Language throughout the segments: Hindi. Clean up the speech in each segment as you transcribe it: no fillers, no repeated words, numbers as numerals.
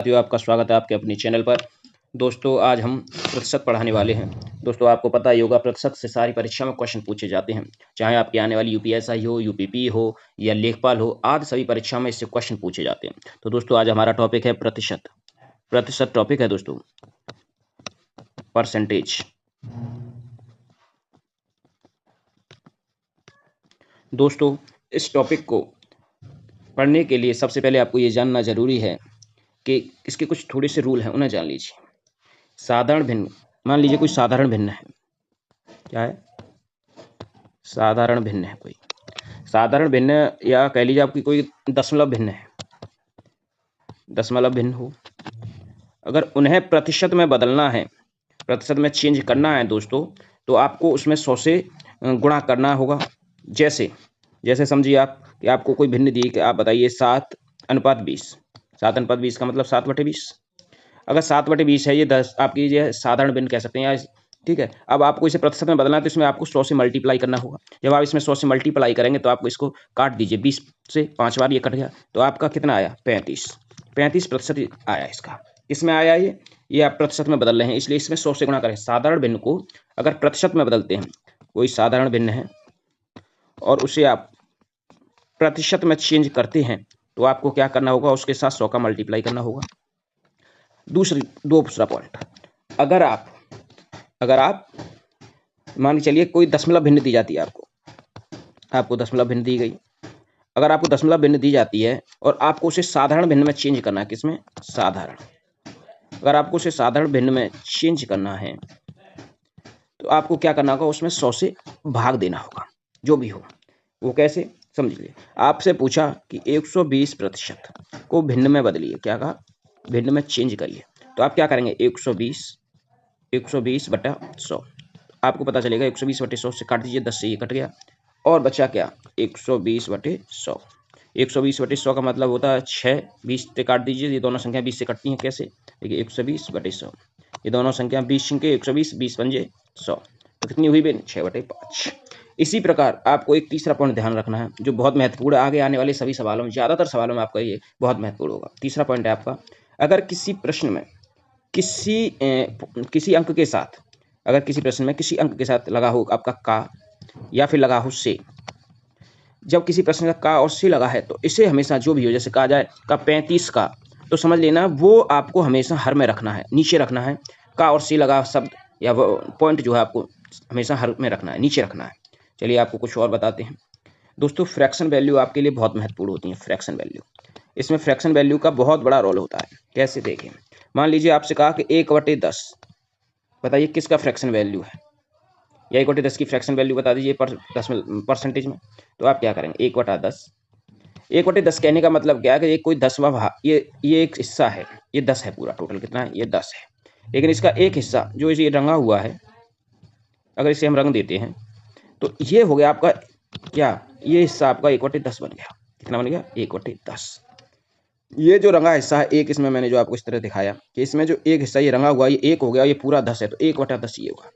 साथियों, आपका स्वागत है आपके अपने चैनल पर। दोस्तों, आज हम प्रतिशत पढ़ाने वाले हैं। दोस्तों, आपको पता ही होगा प्रतिशत से सारी परीक्षा में क्वेश्चन पूछे जाते हैं। चाहे आपकी आने वाली यूपीएसआई हो, यूपीपी हो या लेखपाल हो, आदि सभी परीक्षा में इससे क्वेश्चन पूछे जाते हैं। तो दोस्तों, आज हमारा टॉपिक है प्रतिशत। प्रतिशत टॉपिक है दोस्तों, परसेंटेज। दोस्तों, इस टॉपिक को पढ़ने के लिए सबसे पहले आपको ये जानना जरूरी है कि इसके कुछ थोड़े से रूल हैं, उन्हें जान लीजिए। साधारण भिन्न, मान लीजिए कोई साधारण भिन्न है। क्या है? साधारण भिन्न है कोई। साधारण भिन्न या कह लीजिए आपकी कोई दशमलव भिन्न है, दशमलव भिन्न हो। अगर उन्हें प्रतिशत में बदलना है, प्रतिशत में चेंज करना है दोस्तों, तो आपको उसमें 100 से गुणा करना होगा। जैसे जैसे समझिए आप कि आपको कोई भिन्न दी कि आप बताइए 7:20। 7:20 का मतलब 7/20। अगर 7/20 है, ये 10 आपकी ये साधारण भिन्न कह सकते हैं, या ठीक है। अब आपको इसे प्रतिशत में बदलना है, तो इसमें आपको 100 से मल्टीप्लाई करना होगा। जब आप इसमें 100 से मल्टीप्लाई करेंगे तो आपको इसको काट दीजिए, 20 से 5 बार ये कट गया, तो आपका कितना आया? 35% आया। इसका इसमें आया ये आप प्रतिशत में बदल रहे हैं, इसलिए इसमें 100 से गुणा करें। साधारण भिन्न को अगर प्रतिशत में बदलते हैं, कोई साधारण भिन्न है और उसे आप प्रतिशत में चेंज करते हैं, तो आपको क्या करना होगा? उसके साथ 100 का मल्टीप्लाई करना होगा। दूसरा पॉइंट, अगर आप मान के चलिए कोई दशमलव भिन्न दी जाती है, आपको दशमलव भिन्न दी गई। अगर आपको दशमलव भिन्न दी जाती है और आपको उसे साधारण भिन्न में चेंज करना है, किसमें? साधारण। अगर आपको उसे साधारण भिन्न में चेंज करना है, तो आपको क्या करना होगा? उसमें 100 से भाग देना होगा, जो भी हो। वो कैसे? समझ लीजिए, आपसे पूछा कि 120% को भिन्न में बदलिए। क्या कहा? भिन्न में चेंज करिए। तो आप क्या करेंगे? 120/100। आपको पता चलेगा 120/100 से काट दीजिए, 10 से ये कट गया और बचा क्या? 120/100। 120/100 का मतलब होता है 6। 20 से काट दीजिए, ये दोनों संख्या 20 से कटती हैं। कैसे? देखिए, 120/100, ये दोनों संख्या 20 के 120, 20 पंजे 100, तो कितनी हुई बेन? 6/5। इसी प्रकार आपको एक तीसरा पॉइंट ध्यान रखना है, जो बहुत महत्वपूर्ण है। आगे आने वाले सभी सवालों में, ज्यादातर सवालों में आपका ये बहुत महत्वपूर्ण होगा। तीसरा पॉइंट है आपका, अगर किसी प्रश्न में किसी अंक के साथ, अगर किसी प्रश्न में किसी अंक के साथ लगा हो आपका का या फिर लगा हो से, जब किसी प्रश्न का का और से लगा है, तो इसे हमेशा जो भी हो, जैसे कहा जाए का 35 का, तो समझ लेना वो आपको हमेशा हर में रखना है, नीचे रखना है। का और से लगा शब्द या पॉइंट जो है आपको हमेशा हर में रखना है, नीचे रखना है। चलिए आपको कुछ और बताते हैं दोस्तों। फ्रैक्शन वैल्यू आपके लिए बहुत महत्वपूर्ण होती है। फ्रैक्शन वैल्यू, इसमें फ्रैक्शन वैल्यू का बहुत बड़ा रोल होता है। कैसे? देखें, मान लीजिए आपसे कहा कि 1/10, बताइए किसका फ्रैक्शन वैल्यू है, या 1/10 की फ्रैक्शन वैल्यू बता दीजिए परसेंटेज में। तो आप क्या करेंगे? 1/10। 1/10 कहने का मतलब क्या है कि ये कोई 10वां भाग, ये एक हिस्सा है, ये 10 है। पूरा टोटल कितना है? ये 10 है। लेकिन इसका एक हिस्सा जो इसे रंगा हुआ है, अगर इसे हम रंग देते हैं, तो ये हो गया आपका क्या? ये हिस्सा आपका 1/10 बन गया। कितना बन गया? 1/10। ये जो रंगा हिस्सा है एक, इसमें मैंने जो आपको इस तरह दिखाया कि इसमें जो एक हिस्सा ये रंगा हुआ, ये 1 हो गया, ये पूरा 10 है, तो 1/10 ये होगा।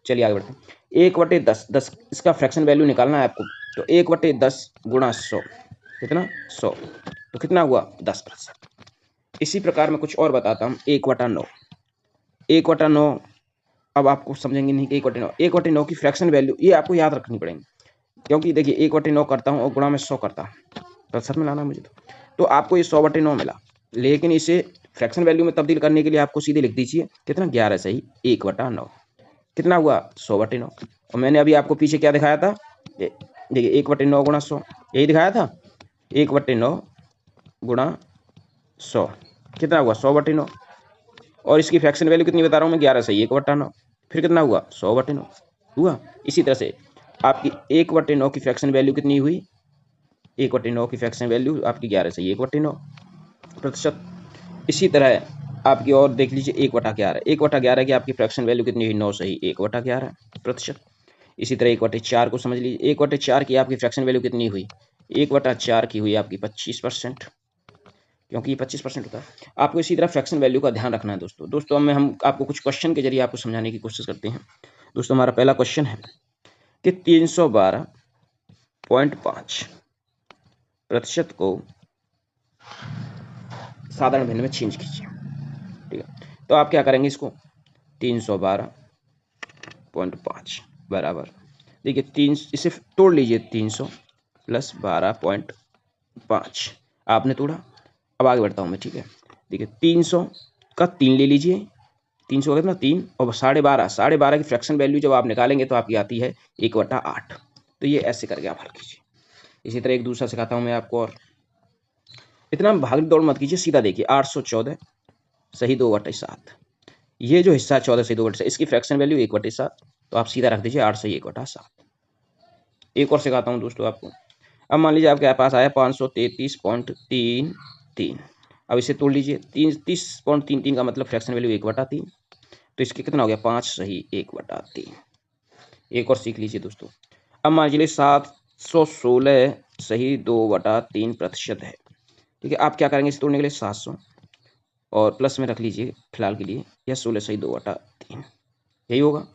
चलिए आगे बढ़ते हैं। 1/10, 10 इसका फ्रैक्शन वैल्यू निकालना है आपको, तो 1/10 गुणा 100, कितना? 100, तो कितना हुआ? 10%। इसी प्रकार मैं कुछ और बताता हूँ। 1/9, 1/9 अब आपको समझेंगे नहीं कि 1/9, 1/9 की फ्रैक्शन वैल्यू ये आपको याद रखनी पड़ेगी, क्योंकि देखिए 1/9 करता हूँ और गुणा में 100 करता हूँ, प्रतिशत में लाना है मुझे, तो आपको ये 100/9 मिला। लेकिन इसे फ्रैक्शन वैल्यू में तब्दील करने के लिए आपको सीधे लिख दीजिए कितना? 11 सही 1/9, कितना हुआ? 100/9। और मैंने अभी आपको पीछे क्या दिखाया था? देखिए 1/9 गुणा 100, यही दिखाया था। 1/9 गुणा 100 कितना हुआ? 100/9। और इसकी फ्रैक्शन वैल्यू कितनी बता रहा हूँ मैं? 11 सही 1/9, फिर कितना हुआ? 100/9 हुआ। इसी तरह से आपकी 1/9 की फ्रैक्शन वैल्यू कितनी हुई? 1/9 की फ्रैक्शन वैल्यू आपकी 11 सही 1/9 प्रतिशत। इसी तरह आपकी और देख लीजिए 1/11, 1/11 की आपकी फ्रैक्शन वैल्यू कितनी हुई? 9 सही 1/11 प्रतिशत। इसी तरह 1/4 को समझ लीजिए, 1/4 की आपकी फ्रैक्शन वैल्यू कितनी हुई? 1/4 की हुई आपकी 25%, क्योंकि ये 25% होता है। आपको इसी तरह फ्रैक्शन वैल्यू का ध्यान रखना है दोस्तों। हम आपको कुछ क्वेश्चन के जरिए आपको समझाने की कोशिश करते हैं। दोस्तों, हमारा पहला क्वेश्चन है कि 312.5% को साधारण भिन्न में चेंज कीजिए। ठीक है। तो आप क्या करेंगे, इसको 312.5 बराबर, देखिए 3, इसे तोड़ लीजिए, 300 प्लस 12.5 आपने तोड़ा। अब आगे बढ़ता हूँ मैं, ठीक है। देखिए 300 का 3 ले लीजिए, 300 का कितना 3, और 12.5, 12.5 की फ्रैक्शन वैल्यू जब आप निकालेंगे तो आपकी आती है 1/8। तो ये ऐसे करके आप हल कीजिए। इसी तरह एक दूसरा सिखाता हूँ मैं आपको, और इतना भाग दौड़ मत कीजिए, सीधा देखिए 814 सही 2/7, ये जो हिस्सा 14 सही 2/7, इसकी फ्रैक्शन वैल्यू 1/7, तो आप सीधा रख दीजिए 8 सही 1/7। एक और सिखाता हूँ दोस्तों आपको। अब मान लीजिए आपके पास आया 533.33, अब इसे तोड़ लीजिए, 30.33 का मतलब फ्रैक्शन वैल्यू 1/3, तो इसके कितना हो गया 5 सही 1/3। एक और सीख लीजिए दोस्तों। अब मान लीजिए 716 सही 2/3% है, ठीक है। आप क्या करेंगे इसे तोड़ने के लिए, 700 और प्लस में रख लीजिए फिलहाल के लिए, यह 16 सही 2/3 यही होगा।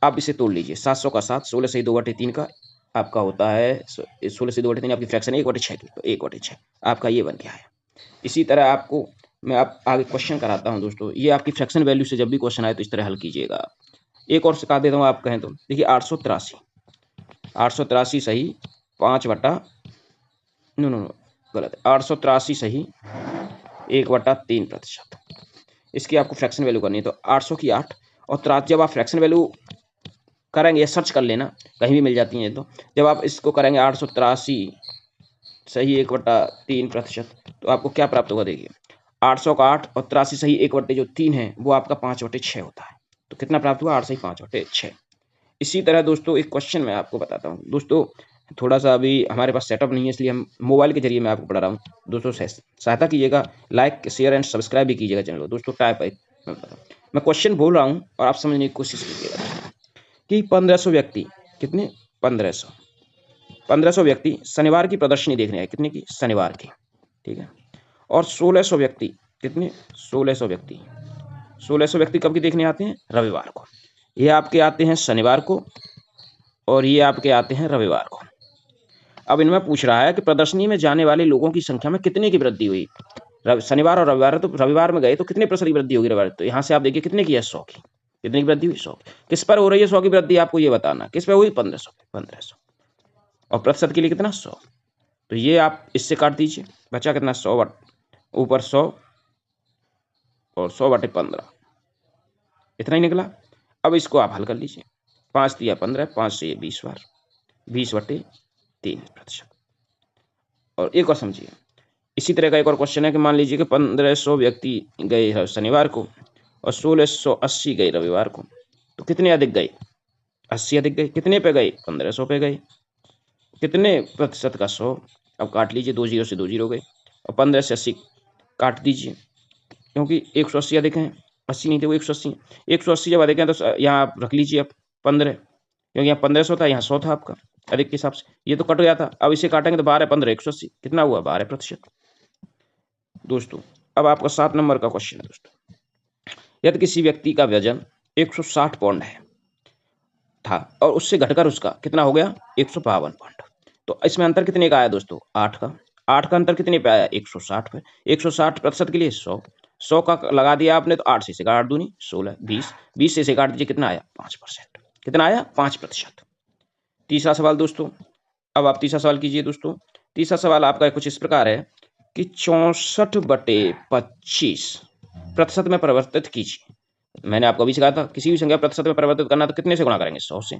आप इसे तोड़ लीजिए, 700 का 7, 16 सही 2/3 का आपका होता है 16 सही 2/3 आपकी फ्रैक्शन 1/6 की, तो 1/6 आपका ये बन गया है। इसी तरह आपको मैं आप आगे क्वेश्चन कराता हूँ दोस्तों, ये आपकी फ्रैक्शन वैल्यू से जब भी क्वेश्चन आए तो इस तरह हल कीजिएगा। एक और सिखा देता हूँ, आप कहें तो देखिए 883 सही 5 नो नो नो गलत है, 883 सही 1/3%, इसकी आपको फ्रैक्शन वैल्यू करनी है। तो 800 की 8 और 83, जब आप फ्रैक्शन वैल्यू करेंगे, सर्च कर लेना कहीं भी मिल जाती हैं, तो जब आप इसको करेंगे 883 सही 1/3%, तो आपको क्या प्राप्त होगा, देखिए 800 का 8 और 83 सही 1/3 है, वो आपका 5/6 होता है। तो कितना प्राप्त हुआ, 8 सही 5/6। इसी तरह दोस्तों एक क्वेश्चन मैं आपको बताता हूँ दोस्तों, थोड़ा सा अभी हमारे पास सेटअप नहीं है, इसलिए हम मोबाइल के जरिए मैं आपको पढ़ा रहा हूँ दोस्तों। सहायता कीजिएगा, लाइक शेयर एंड सब्सक्राइब भी कीजिएगा चैनल को दोस्तों। टाइप मैं क्वेश्चन बोल रहा हूँ और आप समझने की कोशिश कीजिएगा कि 1500 व्यक्ति, कितने 1500 व्यक्ति शनिवार की प्रदर्शनी देखने आए, कितने की, शनिवार की, ठीक है। और 1600 व्यक्ति, कितने 1600 व्यक्ति कब की देखने आते हैं, रविवार को। ये आपके आते हैं शनिवार को और ये आपके आते हैं रविवार को। अब इनमें पूछ रहा है कि प्रदर्शनी में जाने वाले लोगों की संख्या में कितने की वृद्धि हुई। शनिवार और रविवार, तो रविवार में गए तो कितने प्रतिशत की वृद्धि होगी रविवार, तो यहाँ से आप देखिए कितने की है, 100 की। कितने की वृद्धि हुई, 100 की। किस पर हो रही है 100 की वृद्धि, आपको ये बताना, किस पर हुई, 1500 और प्रतिशत के लिए कितना, 100। तो ये आप इससे काट दीजिए, बचा कितना, 100 ऊपर 100 और 100/15, इतना ही निकला। अब इसको आप हल कर लीजिए, 5 दिया 15, 5 से 20 बार, 20/3%। और एक और समझिए, इसी तरह का एक और क्वेश्चन है कि मान लीजिए कि 1500 व्यक्ति गए शनिवार को और 1680 गए रविवार को, तो कितने अधिक गए, 80 अधिक गए। कितने पे गए, 1500 पे गए। कितने प्रतिशत का, 100। अब काट लीजिए, 2 जीरो से 2 जीरो गए और 15 से 80 काट दीजिए, क्योंकि 180 अधिक हैं, 80 नहीं थे, वो 180। 180 जब अधिक हैं तो यहाँ आप रख लीजिए अब 15, क्योंकि यहाँ 1500 था, यहाँ 100 था आपका अधिक के हिसाब से, ये तो कट गया था। अब इसे काटेंगे तो 12 15 180, कितना हुआ, 12%। दोस्तों अब आपका 7 नंबर का क्वेश्चन है दोस्तों, यदि किसी व्यक्ति का वजन 160 पाउंड है था और उससे घटकर उसका कितना हो गया, 152 पाउंड, तो इसमें अंतर कितने का आया दोस्तों, 8 का। 8 का अंतर कितने पे आया, 160 पे। 160% के लिए 100 का लगा दिया आपने, तो 8 से काट 8 दूनी 16, 20 से काट दीजिए, कितना आया, 5%। कितना आया, 5%। तीसरा सवाल दोस्तों, अब आप तीसरा सवाल कीजिए दोस्तों। तीसरा सवाल आपका कुछ इस प्रकार है कि 64/25% में परिवर्तित कीजिए। मैंने आपको अभी सिखाया था, किसी भी संख्या प्रतिशत में परिवर्तित करना तो कितने से गुणा करेंगे, 100 से।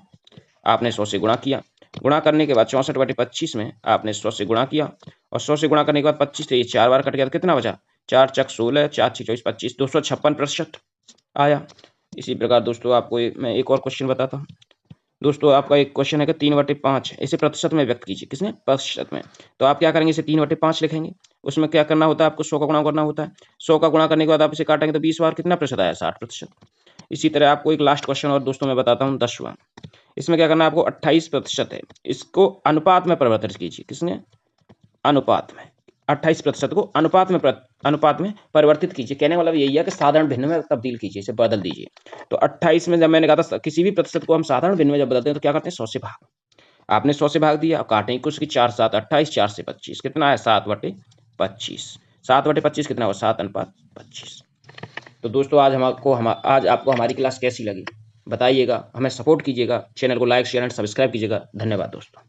आपने 100 से गुणा किया, गुणा करने के बाद 64/25 में आपने 100 से गुणा किया और 100 से गुणा करने के बाद 25 से ये 4 बार कट गया, तो कितना बचा, 4 चक 16, 4 6 24 25, 256% आया। इसी प्रकार दोस्तों आपको मैं एक और क्वेश्चन बताता हूँ दोस्तों। आपका एक क्वेश्चन है कि 3/5 इसे प्रतिशत में व्यक्त कीजिए, किसने, प्रतिशत में। तो आप क्या करेंगे, इसे 3/5 लिखेंगे। उसमें क्या करना होता है, आपको 100 का गुणा करना होता है। 100 का गुणा करने के बाद आप इसे काटेंगे तो 20 बार, कितना प्रतिशत आया, 60%। इसी तरह आपको एक लास्ट क्वेश्चन और दोस्तों मैं बताता हूँ, 10वां। इसमें क्या करना है आपको, 28% है, इसको अनुपात में परिवर्तित कीजिए, किसने, अनुपात में। 28% को अनुपात में परिवर्तित कीजिए। कहने वाला यही है कि साधारण भिन्न में तब्दील कीजिए, इसे बदल दीजिए। तो 28 में जब मैंने कहा था किसी भी प्रतिशत को हम साधारण भिन्न में जब बदलते हैं तो क्या करते हैं, 100 से भाग। आपने 100 से भाग दिया और काटेंगे कुछ की 4 7 28, 4 से 25, कितना है, 7/25। 7/25 कितना हुआ, 7/25। तो दोस्तों आज आपको हमारी क्लास कैसी लगी बताइएगा, हमें सपोर्ट कीजिएगा, चैनल को लाइक शेयर एंड सब्सक्राइब कीजिएगा। धन्यवाद दोस्तों।